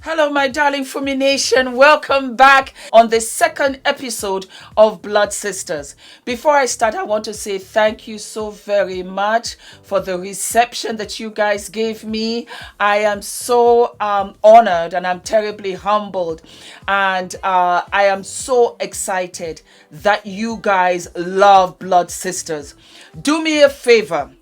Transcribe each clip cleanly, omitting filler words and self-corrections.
Hello, my darling Fumi Nation. Welcome back on the second episode of Blood Sisters. Before I start, I want to say thank you so very much for the reception that you guys gave me. I am so honored and I'm terribly humbled. And I am so excited that you guys love Blood Sisters. Do me a favor.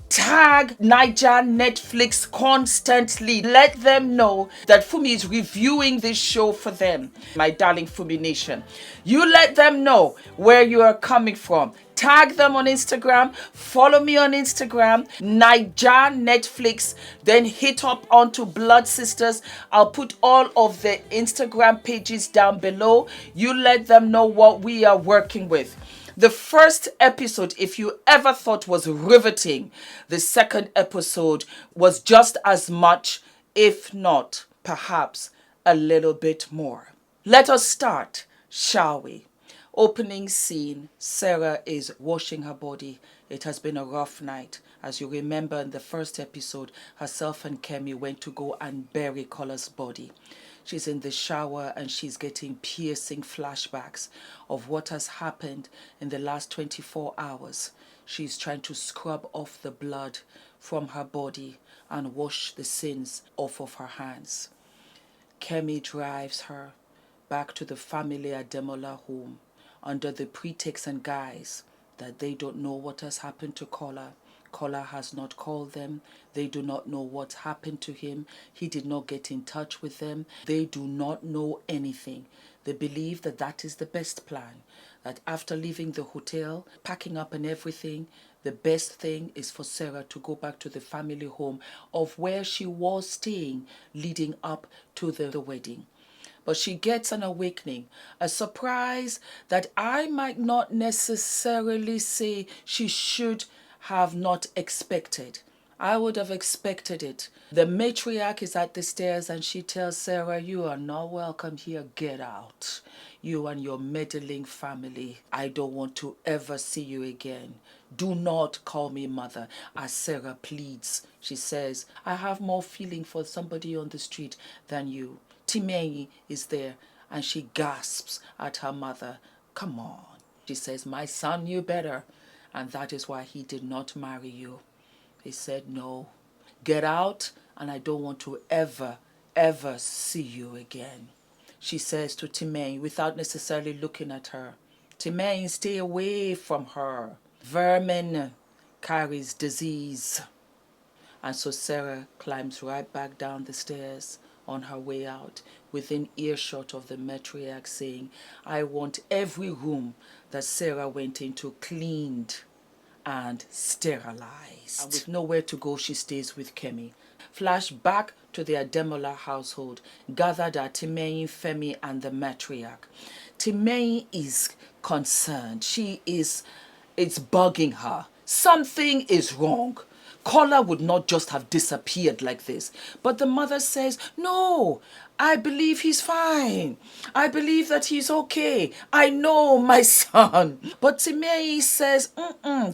Tag Niger Netflix constantly. Let them know that Fumi is reviewing this show for them. My darling Fumi Nation. You let them know where you are coming from. Tag them on Instagram. Follow me on Instagram. Niger Netflix. Then hit up onto Blood Sisters. I'll put all of the Instagram pages down below. You let them know what we are working with. The first episode, if you ever thought was riveting, the second episode was just as much, if not, perhaps, a little bit more. Let us start, shall we? Opening scene, Sarah is washing her body. It has been a rough night. As you remember in the first episode, herself and Kemi went to go and bury Cola's body. She's in the shower and she's getting piercing flashbacks of what has happened in the last 24 hours. She's trying to scrub off the blood from her body and wash the sins off of her hands. Kemi drives her back to the family Ademola home under the pretext and guise that they don't know what has happened to Kola. Kola has not called them. They do not know what happened to him. He did not get in touch with them. They do not know anything. They believe that that is the best plan. That after leaving the hotel, packing up and everything, the best thing is for Sarah to go back to the family home of where she was staying leading up to the wedding. But she gets an awakening, a surprise that I might not necessarily say she should have not expected. I would have expected it. The matriarch is at the stairs and she tells Sarah, "You are not welcome here, get out. You and your meddling family. I don't want to ever see you again. Do not call me mother," as Sarah pleads. She says, "I have more feeling for somebody on the street than you." Timeyin is there and she gasps at her mother. "Come on." She says, "My son knew better, and that is why he did not marry you." He said, "No, get out and I don't want to ever see you again." She says to Timeyin without necessarily looking at her, "Timeyin, stay away from her. Vermin carries disease." And so Sarah climbs right back down the stairs on her way out, within earshot of the matriarch saying, "I want every room that Sarah went into cleaned and sterilized." And with nowhere to go, she stays with Kemi. Flash back to the Ademola household, gathered at Timeyin, Femi, and the matriarch. Timeyin is concerned. It's bugging her. Something is wrong. Kola would not just have disappeared like this. But the mother says, "No, I believe he's fine. I believe that he's okay. I know my son." But Timeyin says,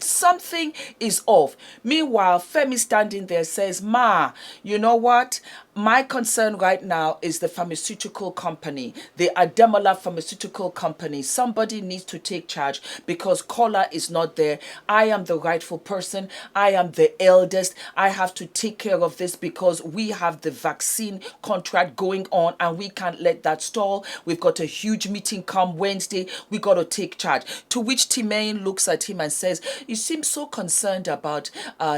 something is off. Meanwhile, Femi standing there says, "Ma, you know what? My concern right now is the pharmaceutical company, the Ademola pharmaceutical company. Somebody needs to take charge because Kola is not there. I am the rightful person. I am the eldest. I have to take care of this because we have the vaccine contract going on and we can't let that stall. We've got a huge meeting come Wednesday. We got to take charge." To which Timeyin looks at him and says, "You seem so concerned about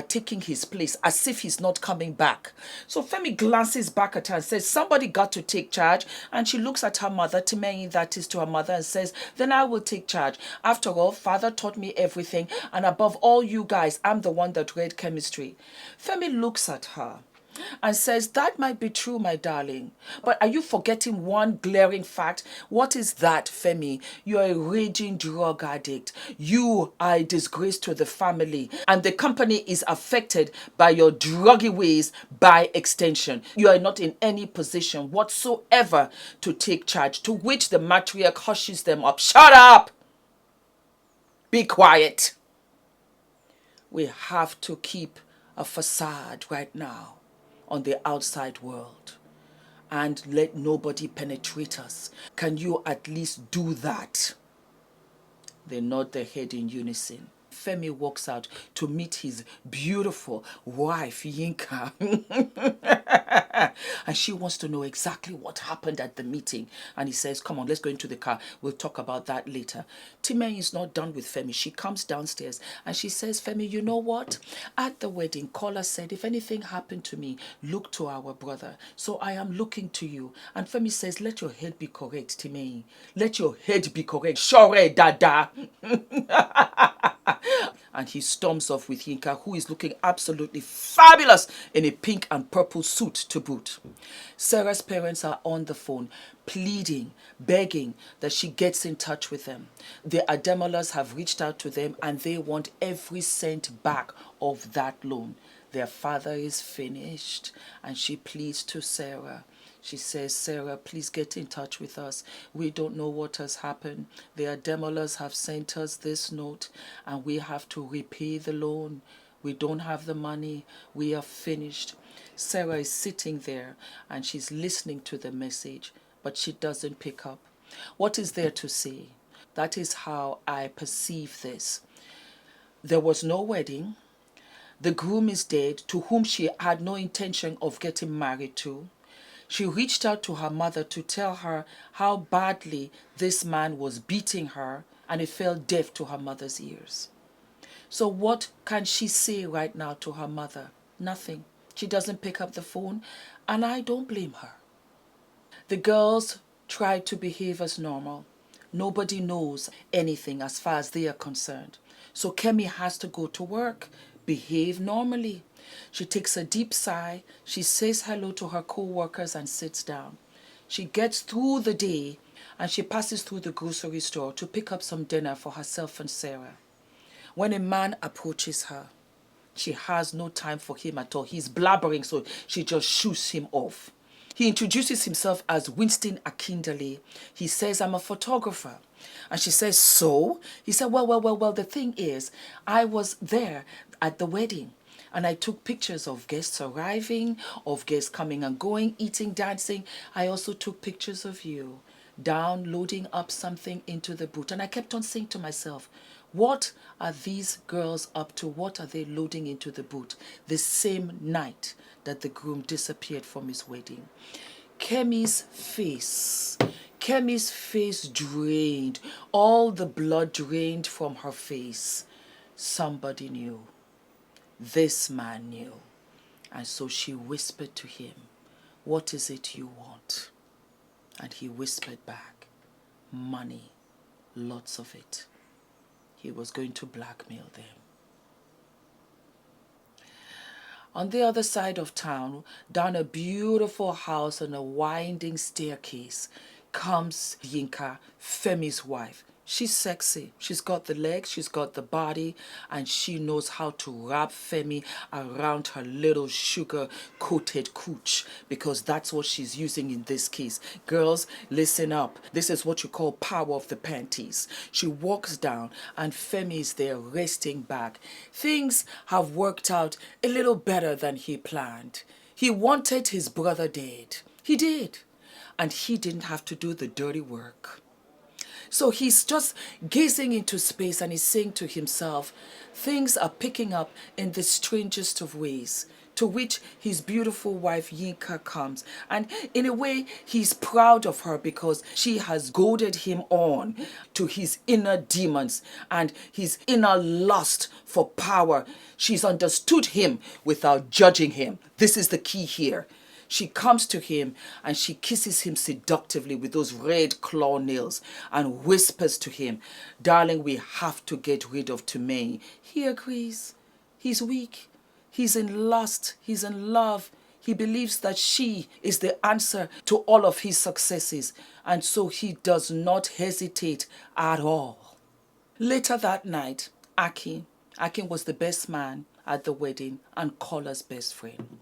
taking his place, as if he's not coming back." So Femi glances back at her and says, "Somebody got to take charge." And she looks at her mother, Timeyin, that is to her mother, and says, "Then I will take charge. After all, father taught me everything, and above all you guys, I'm the one that read chemistry." Femi looks at her and says, "That might be true, my darling. But are you forgetting one glaring fact?" "What is that, Femi?" "You're a raging drug addict. You are a disgrace to the family. And the company is affected by your druggy ways by extension. You are not in any position whatsoever to take charge." To which the matriarch hushes them up. "Shut up! Be quiet. We have to keep a facade right now on the outside world. and let nobody penetrate us. Can you at least do that? They nod their head in unison. Femi walks out to meet his beautiful wife, Yinka. And she wants to know exactly what happened at the meeting. And he says, come on, let's go into the car. We'll talk about that later. Timeyin is not done with Femi. She comes downstairs and she says, Femi, you know what? At the wedding, Kola said, if anything happened to me, look to our brother. So I am looking to you. And Femi says, let your head be correct, Timeyin. Let your head be correct. Sure, dada. And he storms off with Yinka, who is looking absolutely fabulous in a pink and purple suit to boot. Sarah's parents are on the phone, pleading, begging that she gets in touch with them. The Ademolas have reached out to them and they want every cent back of that loan. Their father is finished, and she pleads to Sarah. She says, Sarah, please get in touch with us. We don't know what has happened. The Ademolas have sent us this note and we have to repay the loan. We don't have the money. We are finished. Sarah is sitting there and she's listening to the message, but she doesn't pick up. What is there to say? That is how I perceive this. There was no wedding. The groom is dead, to whom she had no intention of getting married to. She reached out to her mother to tell her how badly this man was beating her, and it fell deaf to her mother's ears. So what can she say right now to her mother? Nothing. She doesn't pick up the phone, and I don't blame her. The girls try to behave as normal. Nobody knows anything as far as they are concerned. So Kemi has to go to work, behave normally. She takes a deep sigh, she says hello to her co-workers and sits down. She gets through the day and she passes through the grocery store to pick up some dinner for herself and Sarah. When a man approaches her, she has no time for him at all. He's blabbering, so she just shoots him off. He introduces himself as Winston Akindele. He says, I'm a photographer. And she says, so? He said, well, the thing is, I was there at the wedding. And I took pictures of guests arriving, of guests coming and going, eating, dancing. I also took pictures of you downloading up something into the boot. And I kept on saying to myself, what are these girls up to? What are they loading into the boot? The same night that the groom disappeared from his wedding. Kemi's face drained. All the blood drained from her face. Somebody knew. This man knew. And so she whispered to him, what is it you want? And he whispered back, money, lots of it. He was going to blackmail them. On the other side of town, down a beautiful house on a winding staircase, comes Yinka, Femi's wife. She's sexy. She's got the legs, she's got the body, and she knows how to wrap Femi around her little sugar-coated cooch, because that's what she's using in this case. Girls, listen up. This is what you call power of the panties. She walks down, and Femi is there resting back. Things have worked out a little better than he planned. He wanted his brother dead. He did. And he didn't have to do the dirty work. So he's just gazing into space and he's saying to himself, things are picking up in the strangest of ways. To which his beautiful wife Yinka comes. And in a way, he's proud of her because she has goaded him on to his inner demons and his inner lust for power. She's understood him without judging him. This is the key here. She comes to him and she kisses him seductively with those red claw nails and whispers to him, darling, we have to get rid of Timeyin. He agrees. He's weak. He's in lust. He's in love. He believes that she is the answer to all of his successes. And so he does not hesitate at all. Later that night, Akin was the best man at the wedding and Kola's best friend.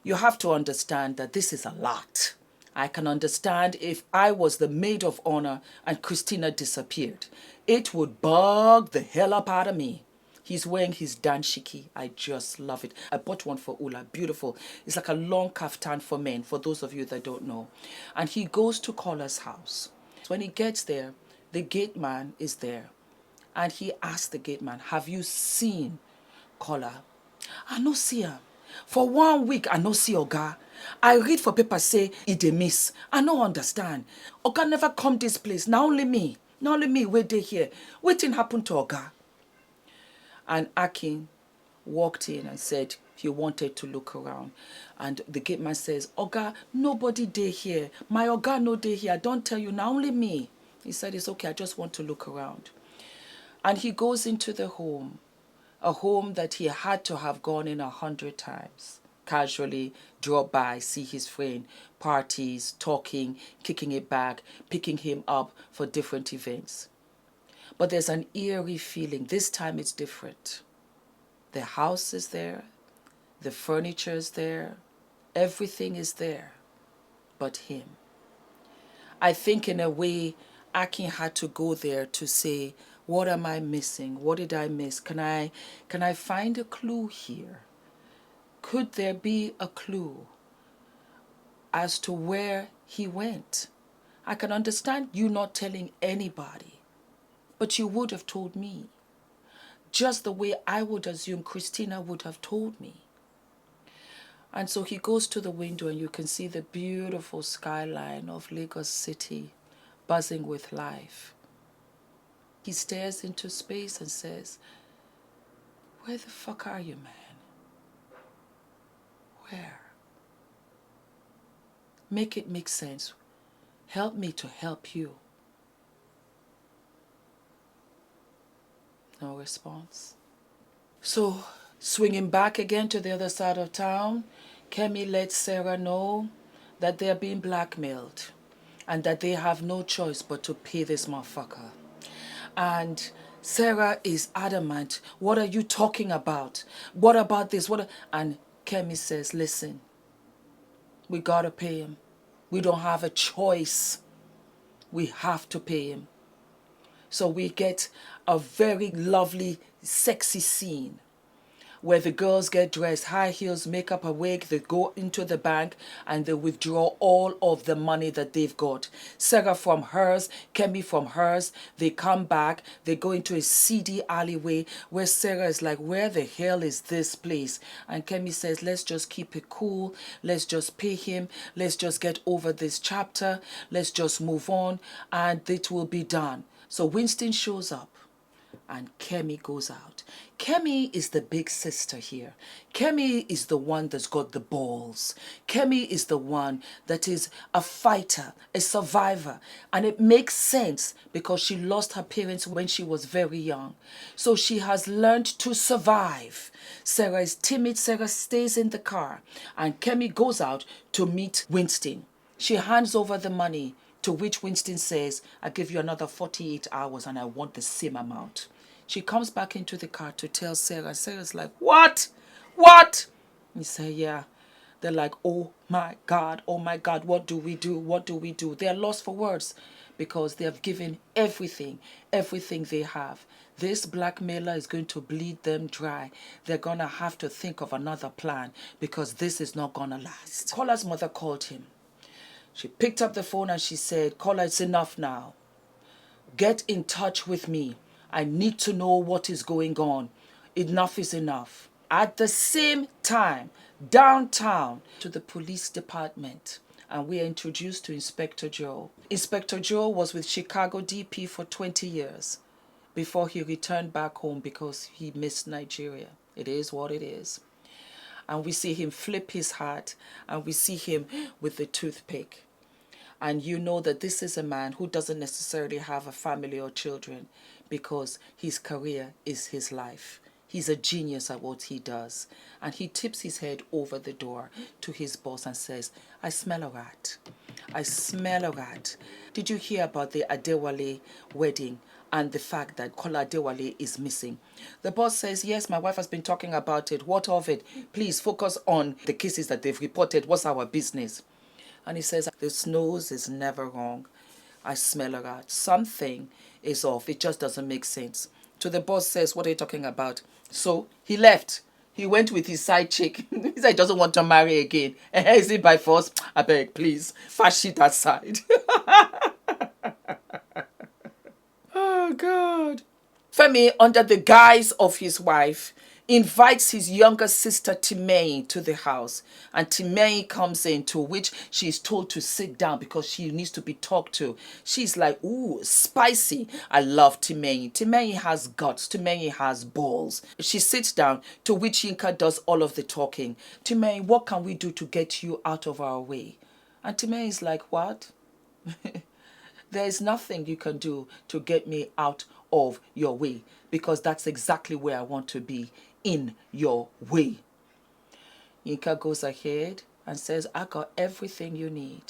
You have to understand that this is a lot. I can understand if I was the maid of honor and Christina disappeared. It would bug the hell up out of me. He's wearing his danshiki. I just love it. I bought one for Ula. Beautiful. It's like a long kaftan for men, for those of you that don't know. And he goes to Collar's house. When he gets there, the gate man is there. And he asks the gate man, have you seen Collar? I no see him. For 1 week, I no see Oga. I read for paper say he dey miss. I no understand. Oga never come this place. Now only me. Now only me where they here. Wetin happen to Oga? And Akin walked in and said he wanted to look around. And the gate man says, Oga, nobody dey here. My Oga no dey here. I don't tell you, now only me. He said, it's okay, I just want to look around. And he goes into the home, a home that he had to have gone in 100 times. Casually drop by, see his friend, parties, talking, kicking it back, picking him up for different events. But there's an eerie feeling. This time it's different. The house is there, the furniture is there, everything is there but him. I think in a way, Akin had to go there to say, what am I missing? What did I miss? Can I find a clue here? Could there be a clue as to where he went? I can understand you not telling anybody, but you would have told me. Just the way I would assume Christina would have told me. And so he goes to the window and you can see the beautiful skyline of Lagos City buzzing with life. He stares into space and says, where the fuck are you, man? Where? Make it make sense. Help me to help you. No response. So, swinging back again to the other side of town, Kemi lets Sarah know that they're being blackmailed and that they have no choice but to pay this motherfucker. And Sarah is adamant. What are you talking about? What about this? And Kemi says, listen, we gotta pay him. We don't have a choice. We have to pay him. So we get a very lovely, sexy scene where the girls get dressed, high heels, makeup, a wig, they go into the bank and they withdraw all of the money that they've got. Sarah from hers, Kemi from hers, they come back, they go into a seedy alleyway where Sarah is like, where the hell is this place? And Kemi says, let's just keep it cool, let's just pay him, let's just get over this chapter, let's just move on, and it will be done. So Winston shows up. And Kemi goes out. Kemi is the big sister here. Kemi is the one that's got the balls. Kemi is the one that is a fighter, a survivor. And it makes sense because she lost her parents when she was very young. So she has learned to survive. Sarah is timid. Sarah stays in the car. And Kemi goes out to meet Winston. She hands over the money, to which Winston says, I give you another 48 hours and I want the same amount. She comes back into the car to tell Sarah. Sarah's like, what? What? You say, yeah. They're like, oh my God, what do we do? What do we do? They're lost for words because they have given everything they have. This blackmailer is going to bleed them dry. They're going to have to think of another plan because this is not going to last. Collar's mother called him. She picked up the phone and she said, Collar, it's enough now. Get in touch with me. I need to know what is going on. Enough is enough. At the same time, downtown to the police department, and we are introduced to Inspector Joe. Inspector Joe was with Chicago DP for 20 years before he returned back home because he missed Nigeria. It is what it is. And we see him flip his hat and we see him with the toothpick. And you know that this is a man who doesn't necessarily have a family or children because his career is his life. He's a genius at what he does. And he tips his head over the door to his boss and says, I smell a rat. I smell a rat. Did you hear about the Adewale wedding and the fact that Kola Adewale is missing? The boss says, yes, my wife has been talking about it. What of it? Please focus on the cases that they've reported. What's our business? And he says, the nose is never wrong. I smell a rat. Something is off. It just doesn't make sense. to the boss says, what are you talking about? So he left. He went with his side chick. He said he doesn't want to marry again. Is it by force? I beg, please. Fast shit aside. Oh, God. Femi, under the guise of his wife, invites his younger sister Timeyin to the house. And Timeyin comes in, to which she is told to sit down because she needs to be talked to. She's like, ooh, spicy. I love Timeyin. Timeyin has guts. Timeyin has balls. She sits down, to which Yinka does all of the talking. Timeyin, what can we do to get you out of our way? And Timeyin is like, what? There is nothing you can do to get me out of your way, because that's exactly where I want to be, in your way. Yinka goes ahead and says, I got everything you need.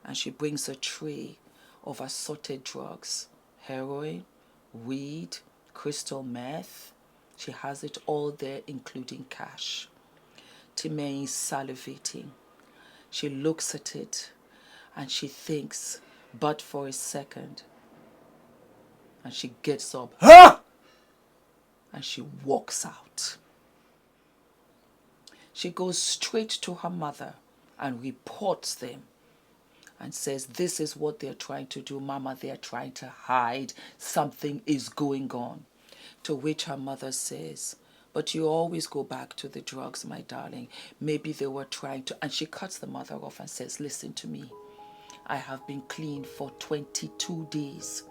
And she brings a tray of assorted drugs, heroin, weed, crystal meth. She has it all there, including cash. Timeyin is salivating. She looks at it and she thinks, but for a second. And she gets up, ah! And she walks out. She goes straight to her mother and reports them and says, this is what they're trying to do, Mama. They're trying to hide. Something is going on. To which her mother says, but you always go back to the drugs, my darling. Maybe they were trying to... And she cuts the mother off and says, listen to me. I have been clean for 22 days.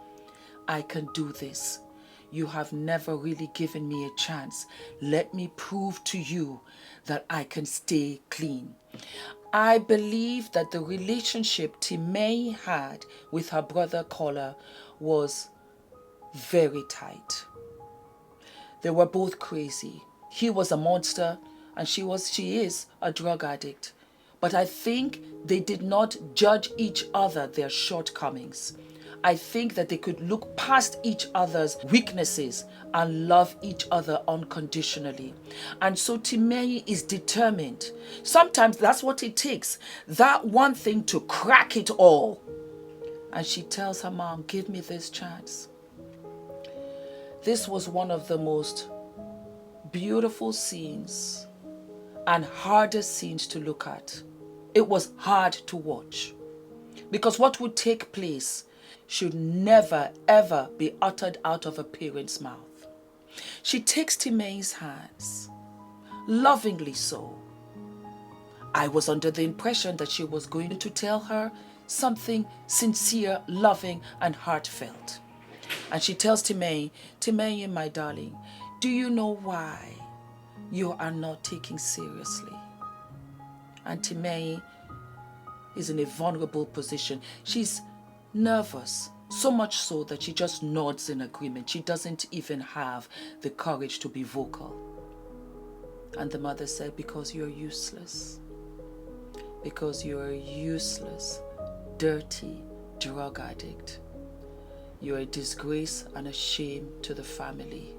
I can do this. You have never really given me a chance. Let me prove to you that I can stay clean. I believe that the relationship Timeyin had with her brother Kola was very tight. They were both crazy. He was a monster and she is a drug addict. But I think they did not judge each other their shortcomings. I think that they could look past each other's weaknesses and love each other unconditionally. And so Timeyin is determined. Sometimes that's what it takes. That one thing to crack it all. And she tells her mom, give me this chance. This was one of the most beautiful scenes and hardest scenes to look at. It was hard to watch. Because what would take place should never, ever be uttered out of a parent's mouth. She takes Timeyin's hands, lovingly so. I was under the impression that she was going to tell her something sincere, loving, and heartfelt. And she tells Timeyin, Timeyin, my darling, do you know why you are not taking seriously? And Timeyin is in a vulnerable position. She's nervous, so much so that she just nods in agreement. She doesn't even have the courage to be vocal. And the mother said, because you're useless. Because you're a useless, dirty drug addict. You're a disgrace and a shame to the family.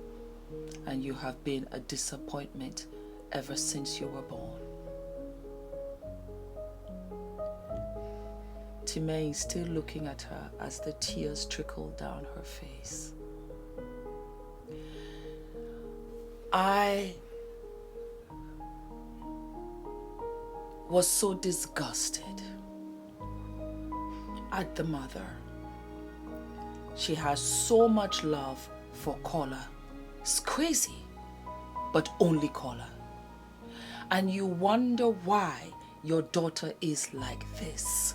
And you have been a disappointment ever since you were born. Timeyin is still looking at her as the tears trickle down her face. I was so disgusted at the mother. She has so much love for Kola. It's crazy, but only Kola. And you wonder why your daughter is like this.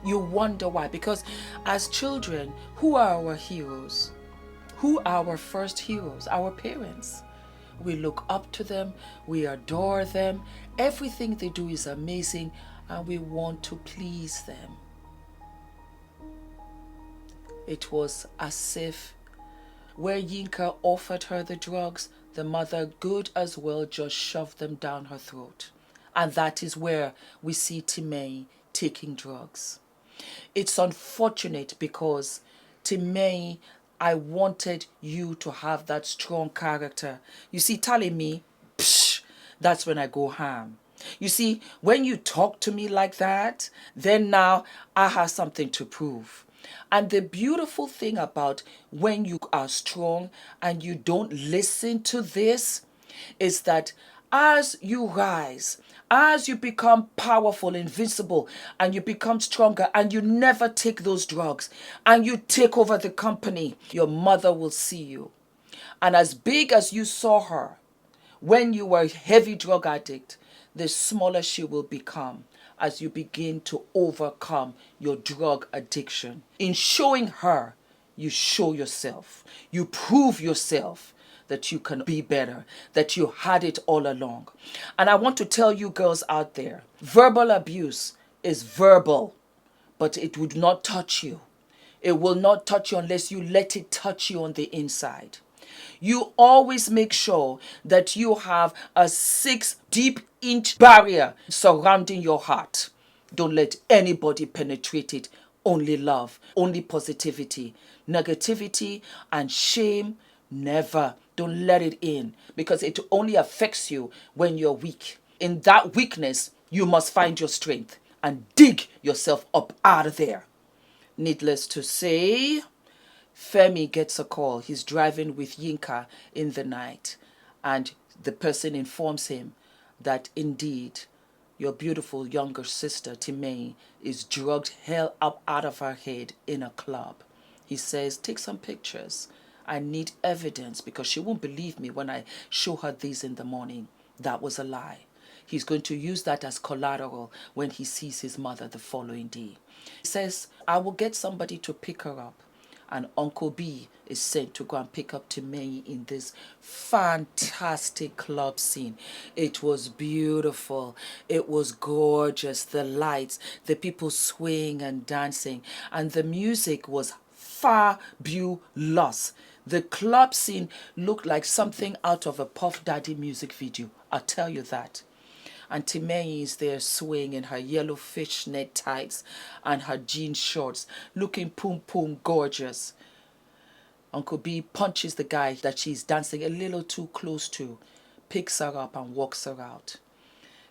You wonder why, because as children, who are our heroes? Who are our first heroes? Our parents. We look up to them, we adore them, everything they do is amazing, and we want to please them. It was as if where Yinka offered her the drugs, the mother good as well just shoved them down her throat. And that is where we see Timeyin taking drugs. It's unfortunate because Timeyin, I wanted you to have that strong character. You see, telling me, psh, that's when I go ham. You see, when you talk to me like that, then now I have something to prove. And the beautiful thing about when you are strong and you don't listen to this is that as you rise, as you become powerful, invincible, and you become stronger, and you never take those drugs, and you take over the company, your mother will see you. And as big as you saw her when you were a heavy drug addict, the smaller she will become as you begin to overcome your drug addiction. In showing her, you show yourself. You prove yourself that you can be better, that you had it all along. And I want to tell you girls out there, verbal abuse is verbal, but it would not touch you. It will not touch you unless you let it touch you on the inside. You always make sure that you have a 6 deep inch barrier surrounding your heart. Don't let anybody penetrate it. Only love, only positivity. Negativity and shame, never. Don't let it in, because it only affects you when you're weak. In that weakness, you must find your strength and dig yourself up out of there. Needless to say, Femi gets a call. He's driving with Yinka in the night, and the person informs him that indeed your beautiful younger sister Timeyin is drugged hell up out of her head in a club. He says, take some pictures. I need evidence because she won't believe me when I show her these in the morning. That was a lie. He's going to use that as collateral when he sees his mother the following day. He says, I will get somebody to pick her up. And Uncle B is sent to go and pick up Timeyin in this fantastic club scene. It was beautiful. It was gorgeous. The lights, the people swaying and dancing, and the music was fabulous. The club scene looked like something out of a Puff Daddy music video. I'll tell you that. And Timeyin is there swaying in her yellow fishnet tights and her jean shorts, looking poom gorgeous. Uncle B punches the guy that she's dancing a little too close to, picks her up and walks her out.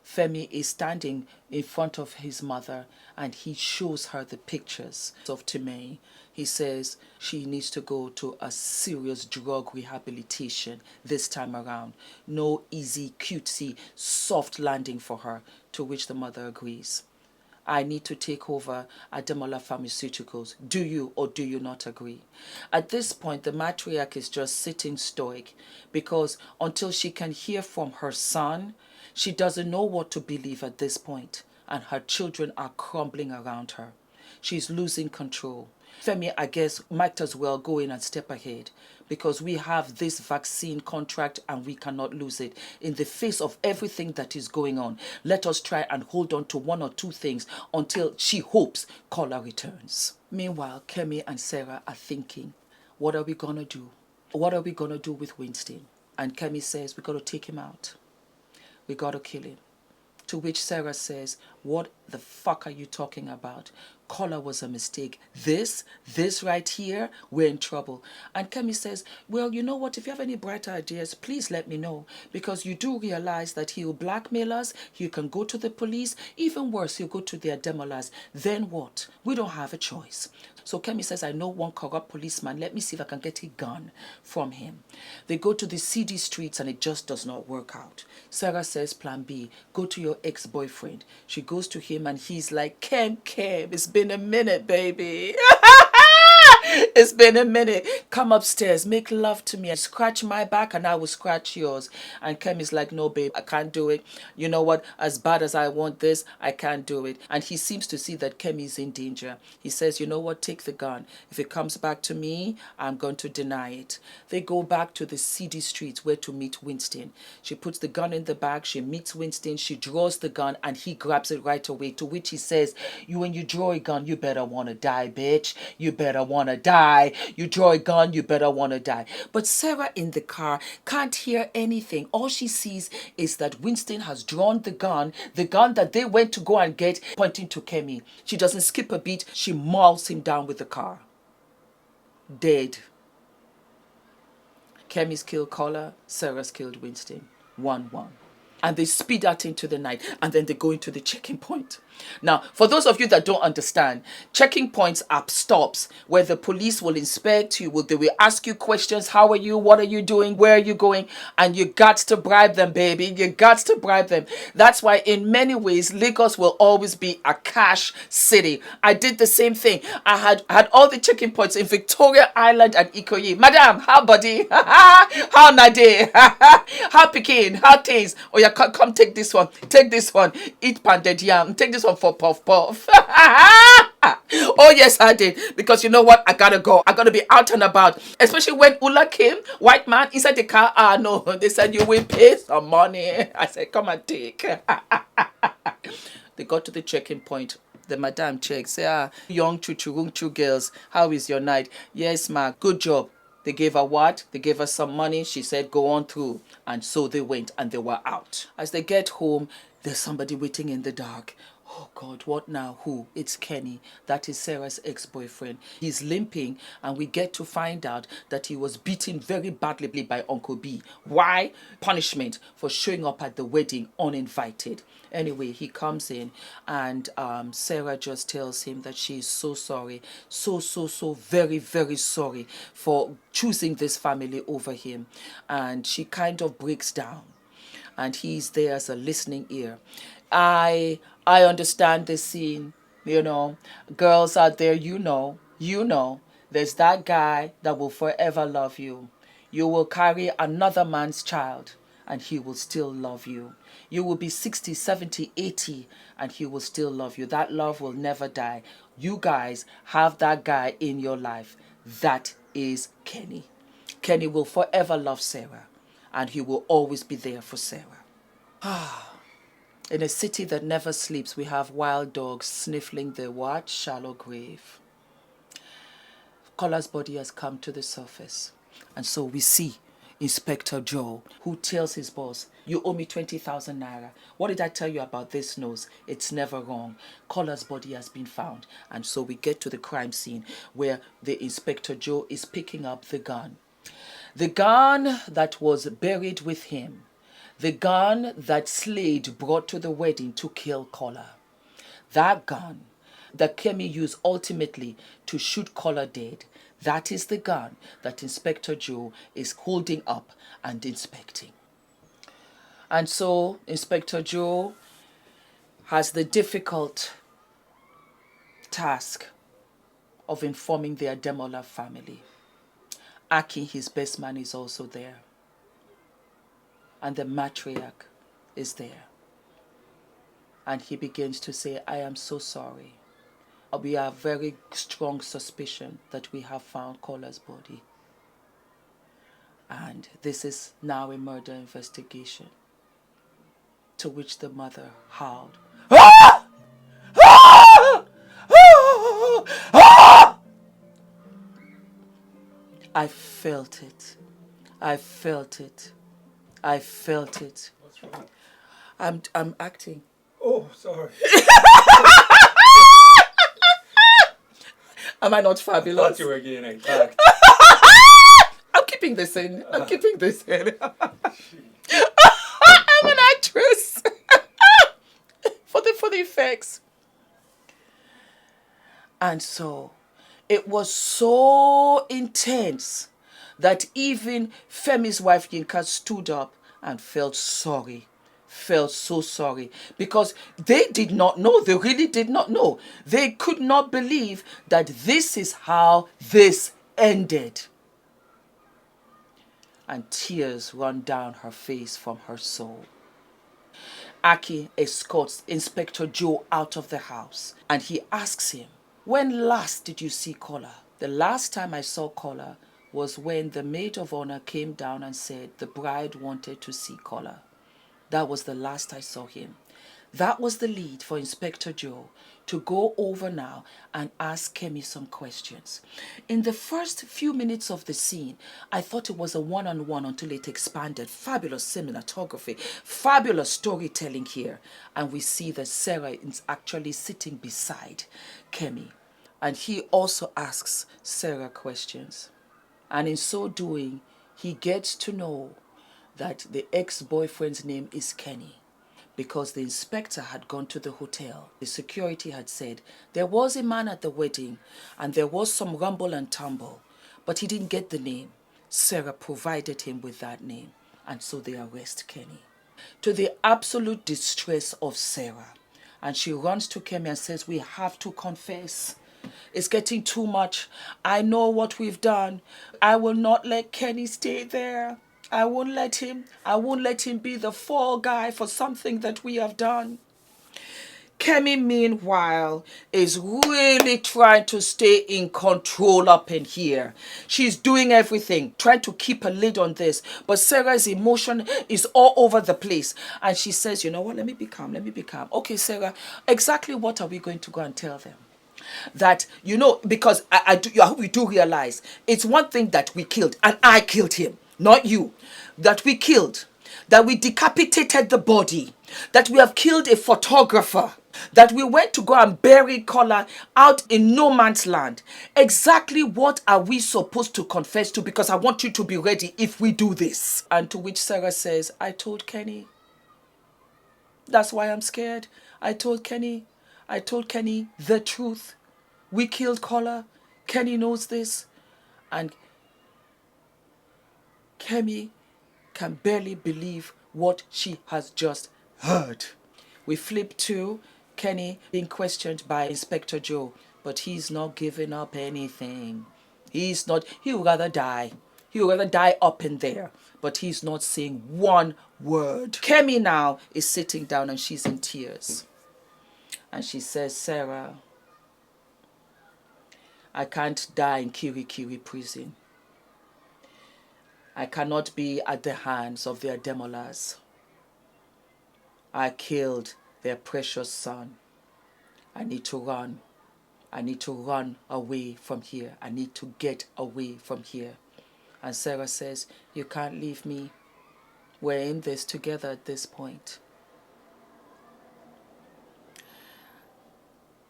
Femi is standing in front of his mother and he shows her the pictures of Timeyin. He says she needs to go to a serious drug rehabilitation this time around. No easy, cutesy, soft landing for her, to which the mother agrees. I need to take over Ademola Pharmaceuticals. Do you or do you not agree? At this point, the matriarch is just sitting stoic because until she can hear from her son, she doesn't know what to believe at this point, and her children are crumbling around her. She's losing control. Femi, I guess, might as well go in and step ahead because we have this vaccine contract and we cannot lose it. In the face of everything that is going on, let us try and hold on to one or two things until she hopes Kola returns. Meanwhile, Kemi and Sarah are thinking, what are we going to do? What are we going to do with Winston? And Kemi says, we got to take him out. We got to kill him. To which Sarah says, what the fuck are you talking about? Kola was a mistake. This right here, we're in trouble. And Kemi says, well, you know what? If you have any brighter ideas, please let me know. Because you do realize that he'll blackmail us. He can go to the police. Even worse, he'll go to the Ademolas. Then what? We don't have a choice. So Kemi says, I know one corrupt policeman. Let me see if I can get a gun from him. They go to the seedy streets and it just does not work out. Sarah says, plan B, go to your ex-boyfriend. She goes to him and he's like, Kem, it's been a minute, baby. It's been a minute. Come upstairs, make love to me and scratch my back and I will scratch yours. And Kemi's like, no, babe, I can't do it. You know what? As bad as I want this, I can't do it. And he seems to see that Kemi's in danger. He says, you know what? Take the gun. If it comes back to me, I'm going to deny it. They go back to the seedy streets where to meet Winston. She puts the gun in the bag. She meets Winston. She draws the gun and he grabs it right away. To which he says, when you draw a gun, you better want to die, bitch. You better want to die. You draw a gun, you better want to die. But Sarah in the car can't hear anything. All she sees is that Winston has drawn the gun that they went to go and get, pointing to Kemi. She doesn't skip a beat. She mauls him down with the car. Dead. Kemi's killed Kola. Sarah's killed Winston. 1-1. and they speed out into the night, and then they go into the checking point. Now, for those of you that don't understand, checking points are stops where the police will inspect you, they will ask you questions. How are you? What are you doing? Where are you going? And you got to bribe them, baby. You got to bribe them. That's why in many ways, Lagos will always be a cash city. I did the same thing. I had all the checking points in Victoria Island and Ikoyi. Madam, how buddy? How Nade? How Pekin? How things? Oh yeah, come take this one. Take this one. Eat pounded yam. Take this one for puff puff. Oh yes, I did. Because you know what? I gotta go. I gotta be out and about. Especially when Ula came, white man inside the car. Ah no, they said you will pay some money. I said, come and take. They got to the checking point. The madam checks. Say, young chuchurungchu girls, how is your night? Yes, ma, good job. They gave her what? They gave her some money. She said, go on through. And so they went and they were out. As they get home, there's somebody waiting in the dark. Oh God, what now? Who? It's Kenny. That is Sarah's ex-boyfriend. He's limping, and we get to find out that he was beaten very badly by Uncle B. Why? Punishment for showing up at the wedding uninvited. Anyway, he comes in, and Sarah just tells him that she is so sorry, so very, very sorry for choosing this family over him. And she kind of breaks down, and he's there as a listening ear. I understand this scene, you know. Girls out there, you know, there's that guy that will forever love you. You will carry another man's child, and he will still love you. You will be 60, 70, 80, and he will still love you. That love will never die. You guys have that guy in your life. That is Kenny. Kenny will forever love Sarah, and he will always be there for Sarah. In a city that never sleeps, we have wild dogs sniffling their what? Shallow grave. Collar's body has come to the surface. And so we see Inspector Joe, who tells his boss, you owe me 20,000 naira. What did I tell you about this nose? It's never wrong. Collar's body has been found. And so we get to the crime scene where the Inspector Joe is picking up the gun. The gun that was buried with him. The gun that Slade brought to the wedding to kill Collar. That gun that Kemi used ultimately to shoot Collar dead. That is the gun that Inspector Joe is holding up and inspecting. And so Inspector Joe has the difficult task of informing the Ademola family. Akin, his best man, is also there. And the matriarch is there. And he begins to say, I am so sorry. We have very strong suspicion that we have found Collar's body. And this is now a murder investigation. To which the mother howled, ah! Ah! Ah! Ah! I felt it. I felt it. I felt it. What's wrong? I'm acting. Oh, sorry. Am I not fabulous? I thought you were getting attacked. I'm keeping this in. I'm keeping this in. I'm an actress. for the effects. And so it was so intense that even Femi's wife Yinka stood up and felt sorry. Felt so sorry because they did not know. They really did not know. They could not believe that this is how this ended. And tears run down her face from her soul. Akin escorts Inspector Joe out of the house and he asks him, when last did you see Collar? The last time I saw Collar was when the maid of honor came down and said the bride wanted to see Collar. That was the last I saw him. That was the lead for Inspector Joe to go over now and ask Kemi some questions. In the first few minutes of the scene, I thought it was a one-on-one until it expanded. Fabulous cinematography, fabulous storytelling here. And we see that Sarah is actually sitting beside Kemi. And he also asks Sarah questions. And in so doing, he gets to know that the ex-boyfriend's name is Kenny. Because the inspector had gone to the hotel. The security had said there was a man at the wedding and there was some rumble and tumble, but he didn't get the name. Sarah provided him with that name, and so they arrest Kenny. To the absolute distress of Sarah. And she runs to Kemi and says, we have to confess. It's getting too much. I know what we've done. I will not let Kenny stay there. I won't let him be the fall guy for something that we have done. Kemi, meanwhile, is really trying to stay in control up in here. She's doing everything, trying to keep a lid on this. But Sarah's emotion is all over the place. And she says, you know what, let me be calm. Okay, Sarah, exactly what are we going to go and tell them? That, you know, because we do realize it's one thing that we killed, and I killed him, not you. That we killed, that we decapitated the body, that we have killed a photographer, that we went to go and bury Collar out in no man's land. Exactly what are we supposed to confess to? Because I want you to be ready if we do this. And to which Sarah says, I told Kenny. That's why I'm scared. I told Kenny the truth. We killed Collar. Kenny knows this. And Kemi can barely believe what she has just heard. We flip to Kenny being questioned by Inspector Joe, but he's not giving up anything. He would rather die. He would rather die up in there, but he's not saying one word. Kemi now is sitting down and she's in tears. And she says, Sarah, I can't die in Kirikiri prison. I cannot be at the hands of the Ademolas. I killed their precious son. I need to run. I need to run away from here. I need to get away from here. And Sarah says, you can't leave me. We're in this together at this point.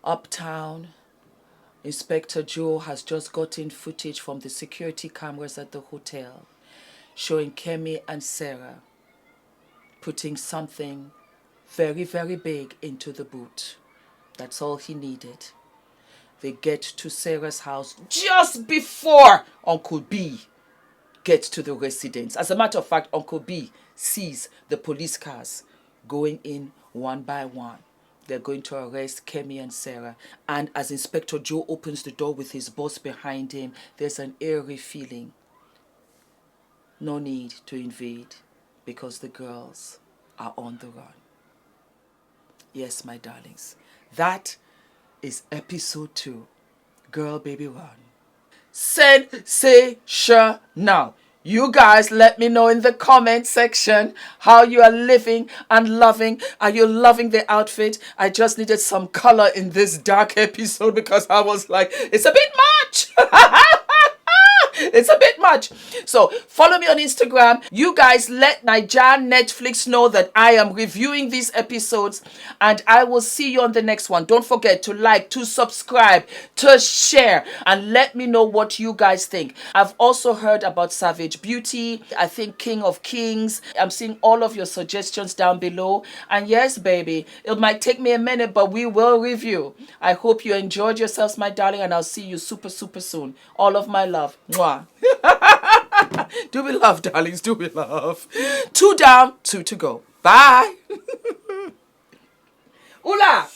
Uptown, Inspector Joe has just gotten footage from the security cameras at the hotel showing Kemi and Sarah putting something very, very big into the boot. That's all he needed. They get to Sarah's house just before Uncle B gets to the residence. As a matter of fact, Uncle B sees the police cars going in one by one. They're going to arrest Kemi and Sarah. And as Inspector Joe opens the door with his boss behind him, there's an eerie feeling. No need to invade because the girls are on the run. Yes, my darlings. That is episode 2. Girl, Baby, Run. Sensation. Now, you guys let me know in the comment section how you are living and loving. Are you loving the outfit? I just needed some color in this dark episode because I was like, it's a bit much. It's a bit much. So follow me on Instagram. You guys let Naija Netflix know that I am reviewing these episodes, and I will see you on the next one. Don't forget to like, to subscribe, to share, and let me know what you guys think. I've also heard about Savage Beauty. I think King of Kings. I'm seeing all of your suggestions down below. And yes, baby, it might take me a minute, but we will review. I hope you enjoyed yourselves, my darling, and I'll see you super, super soon. All of my love. Mwah. Do we love, darlings? Do we love? 2 down, 2 to go. Bye. Ula.